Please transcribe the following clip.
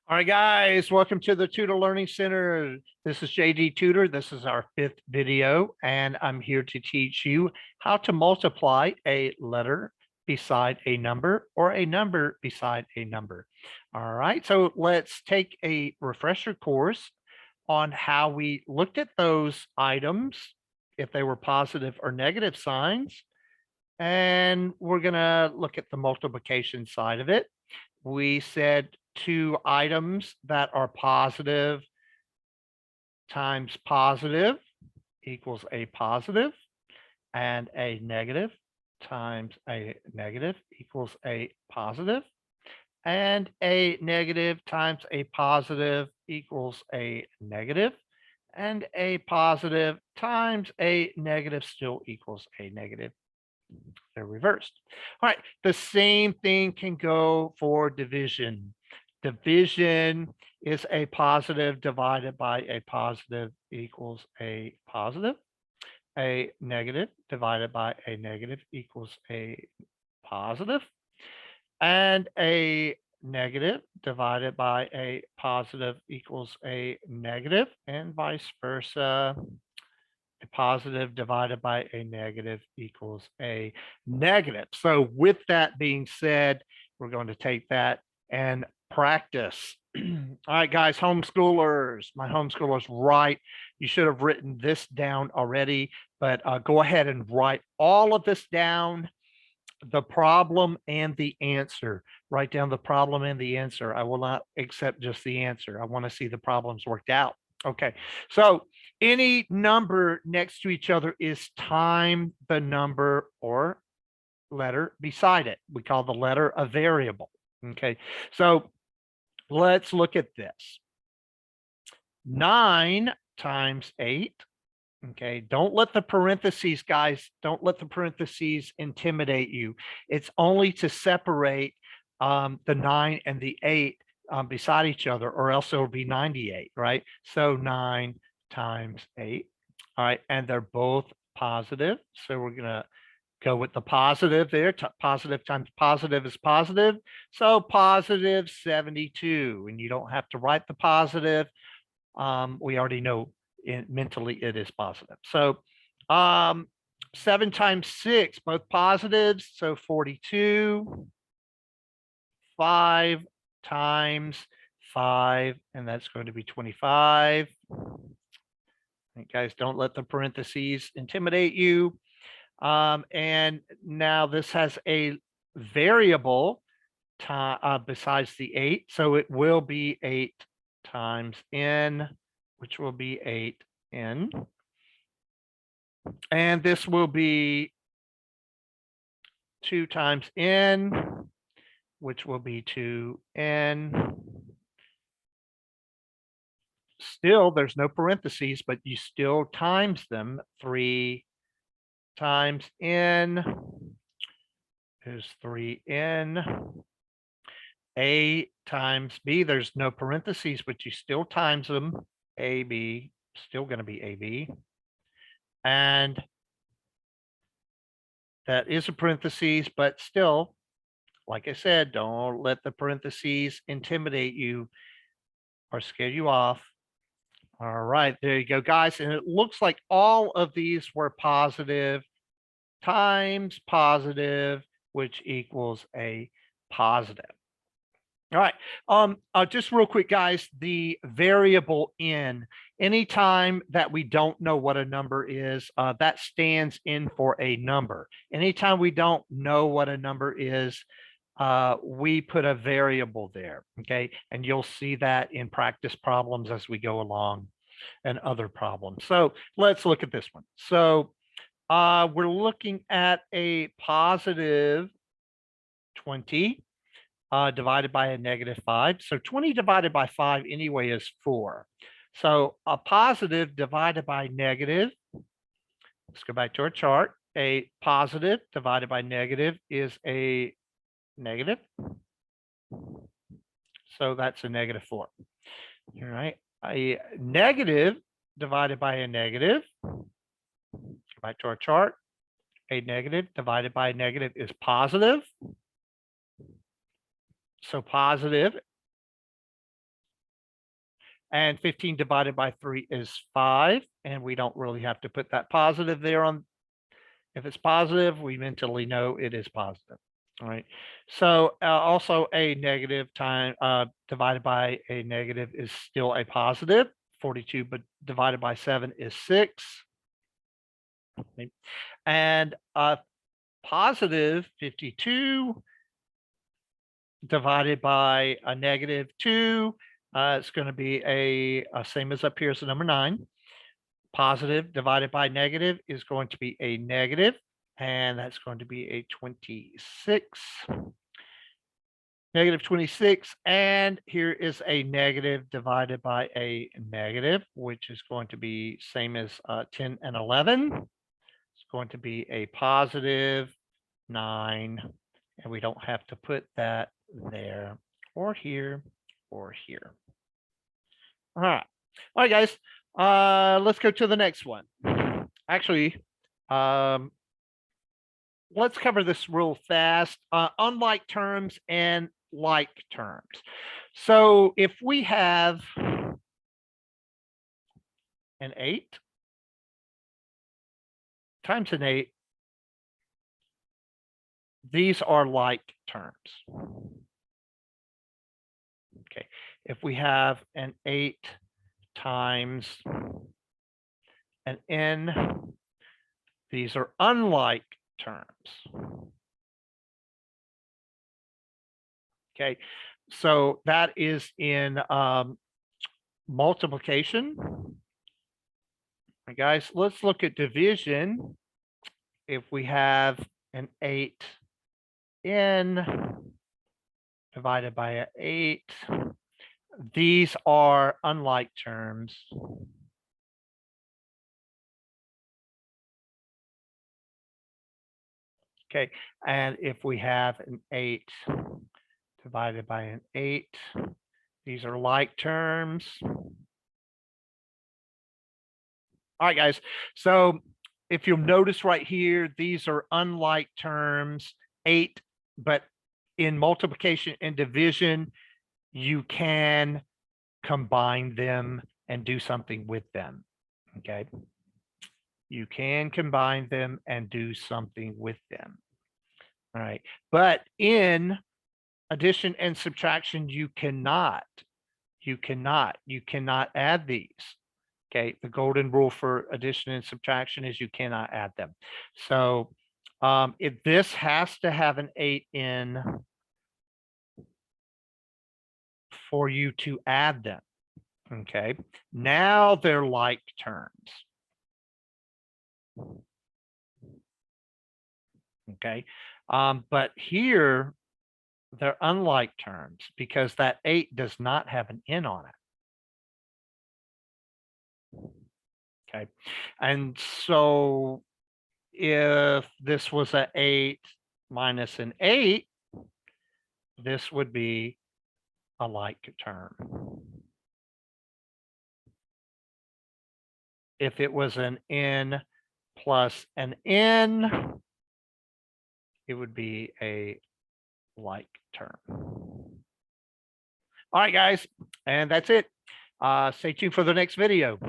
All right, guys, welcome to the Tutor Learning Center. This is JD Tutor. This is our 5th video, and I'm here to teach you how to multiply a letter beside a number or a number beside a number. All right, so let's take a refresher course on how we looked at those items, if they were positive or negative signs, and we're going to look at the multiplication side of it. We said two items that are positive times positive equals a positive, and a negative times a negative equals a positive, and a negative times a positive equals a negative, and a positive times a negative still equals a negative. They're reversed. All right, the same thing can go for division. Division is a positive divided by a positive equals a positive. A negative divided by a negative equals a positive. And a negative divided by a positive equals a negative, and vice versa. A positive divided by a negative equals a negative. So with that being said, we're going to take that and practice. All right, guys, homeschoolers, my homeschoolers, right? You should have written this down already, but go ahead and write all of this down, the problem and the answer. Write down the problem and the answer. I will not accept just the answer. I want to see the problems worked out. Okay, so any number next to each other is time the number or letter beside it. We call the letter a variable. Okay, so let's look at this. 9 times 8. Okay, don't let the parentheses, guys, don't let the parentheses intimidate you. It's only to separate the 9 and the 8 beside each other, or else it'll be 98, right? So 9 times 8. All right, and they're both positive. So we're going to go with the positive there. Positive times positive is positive. So positive 72. And you don't have to write the positive. We already know mentally it is positive. So 7 times 6, both positives. So 42. 5 times 5, and that's going to be 25. And guys, don't let the parentheses intimidate you. And now this has a variable besides the 8. So it will be 8 times n, which will be 8n. And this will be 2 times n, which will be 2n. Still, there's no parentheses, but you still times them. 3 times n is 3n. A times b, there's no parentheses, but you still times them. AB, still going to be AB. And that is a parentheses, but still, like I said, don't let the parentheses intimidate you or scare you off. All right, there you go, guys. And it looks like all of these were positive times positive, which equals a positive. All right, just real quick, guys, the variable n, anytime that we don't know what a number is, that stands in for a number. Anytime we don't know what a number is, we put a variable there, okay? And you'll see that in practice problems as we go along and other problems. So let's look at this one. So we're looking at a positive 20 divided by a negative 5. So 20 divided by 5 anyway is 4. So a positive divided by negative, let's go back to our chart. A positive divided by negative is a negative. So that's a negative 4. All right. A negative divided by a negative, go back to our chart. A negative divided by a negative is positive. So positive And 15 divided by 3 is 5. And we don't really have to put that positive there on. If it's positive, we mentally know it is positive. All right. So also a negative time divided by a negative is still a positive. 42, but divided by 7 is 6. Okay. And positive 52 divided by a negative 2. It's going to be a same as up here as the number 9. Positive divided by negative is going to be a negative, and that's going to be a 26. Negative 26, and here is a negative divided by a negative, which is going to be same as 10 and 11. It's going to be a positive 9, and we don't have to put that there or here or here. All right, guys. Let's go to the next one. Actually, let's cover this real fast. Unlike terms and like terms. So if we have an 8 times an 8, these are like terms. Okay, if we have an 8 times an n, these are unlike terms. Okay, so that is in multiplication. All right, guys, let's look at division. If we have an 8n divided by an 8, these are unlike terms. Okay, and if we have an 8 divided by an 8, these are like terms. All right, guys. So if you'll notice right here, these are unlike terms, 8, but in multiplication and division, you can combine them and do something with them. Okay. You can combine them and do something with them. All right. But in addition and subtraction, you cannot add these. Okay, the golden rule for addition and subtraction is you cannot add them. So if this has to have an 8 in for you to add them. Okay, now they're like terms. Okay, but here they're unlike terms because that 8 does not have an n on it. Okay, and so if this was an 8 minus an 8, this would be a like term. If it was an n plus an n, it would be a like term. All right, guys, and that's it. Stay tuned for the next video.